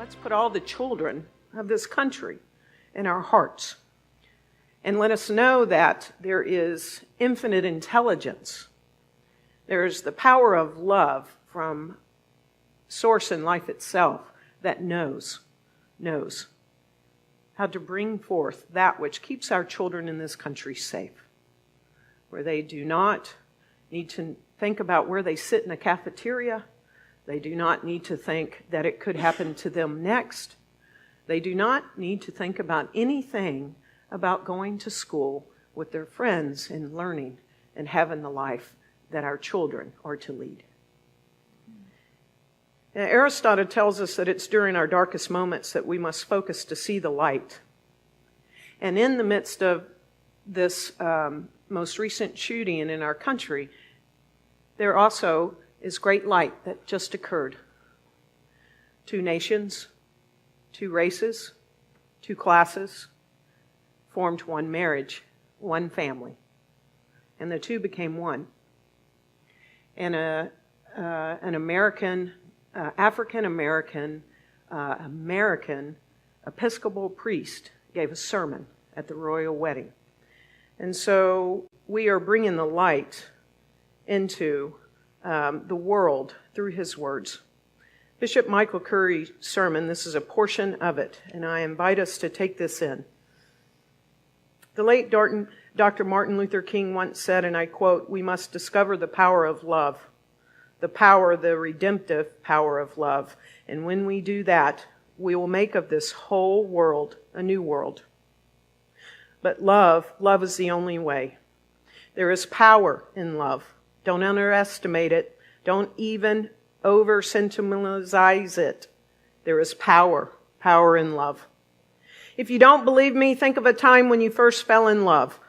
Let's put all the children of this country in our hearts. And let us know that there is infinite intelligence. There is the power of love from source in life itself that knows how to bring forth that which keeps our children in this country safe, where they do not need to think about where they sit in a cafeteria. They do not need to think that it could happen to them next. They do not need to think about anything about going to school with their friends and learning and having the life that our children are to lead. Now, Aristotle tells us that it's during our darkest moments that we must focus to see the light. And in the midst of this most recent shooting in our country, there also is great light that just occurred. 2 nations, 2 races, 2 classes formed one marriage, one family. And the 2 became one. And an American, African-American, American Episcopal priest gave a sermon at the royal wedding. And so we are bringing the light into the world through his words. Bishop Michael Curry's sermon, this is a portion of it, and I invite us to take this in. The late Dr. Martin Luther King once said, and I quote, "We must discover the power of love, the redemptive power of love. And when we do that, we will make of this whole world a new world." But love is the only way. There is power in love. Don't underestimate it. Don't even over-sentimentalize it. There is power in love. If you don't believe me, think of a time when you first fell in love.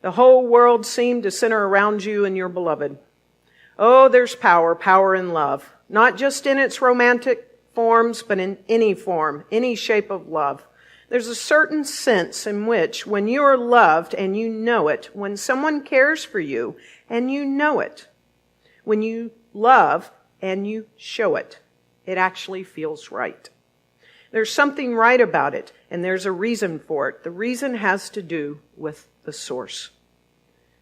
The whole world seemed to center around you and your beloved. Oh, there's power in love. Not just in its romantic forms, but in any form, any shape of love. There's a certain sense in which when you are loved and you know it, when someone cares for you and you know it, when you love and you show it, it actually feels right. There's something right about it, and there's a reason for it. The reason has to do with the source.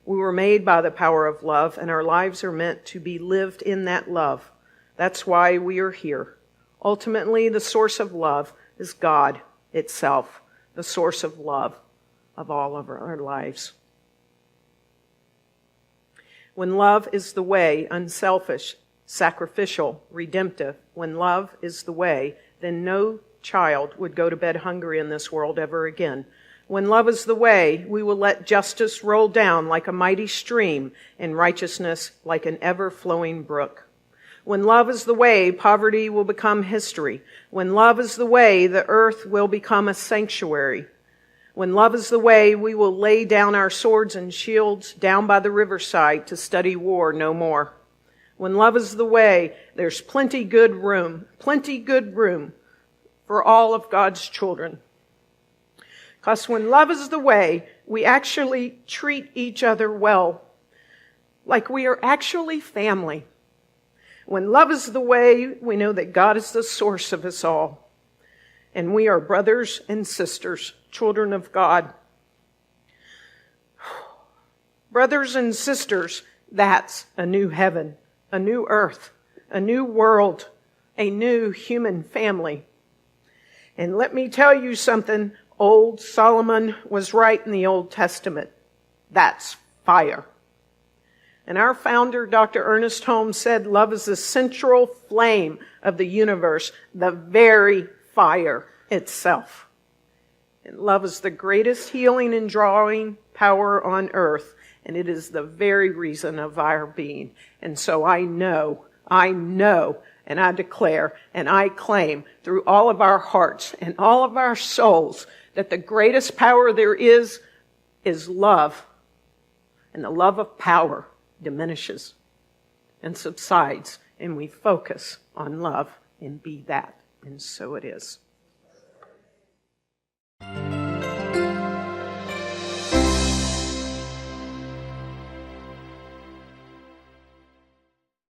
We were made by the power of love, and our lives are meant to be lived in that love. That's why we are here. Ultimately, the source of love is God itself, the source of love of all of our lives. When love is the way, unselfish, sacrificial, redemptive, when love is the way, then no child would go to bed hungry in this world ever again. When love is the way, we will let justice roll down like a mighty stream and righteousness like an ever-flowing brook. When love is the way, poverty will become history. When love is the way, the earth will become a sanctuary. When love is the way, we will lay down our swords and shields down by the riverside to study war no more. When love is the way, there's plenty good room for all of God's children. Because when love is the way, we actually treat each other well, like we are actually family. When love is the way, we know that God is the source of us all. And we are brothers and sisters, children of God. Brothers and sisters, that's a new heaven, a new earth, a new world, a new human family. And let me tell you something, old Solomon was right in the Old Testament. That's fire. And our founder, Dr. Ernest Holmes, said love is the central flame of the universe, the very fire itself. And love is the greatest healing and drawing power on earth, and it is the very reason of our being. And so I know, and I declare, and I claim through all of our hearts and all of our souls that the greatest power there is love. And the love of power diminishes and subsides, and we focus on love and be that. And so it is.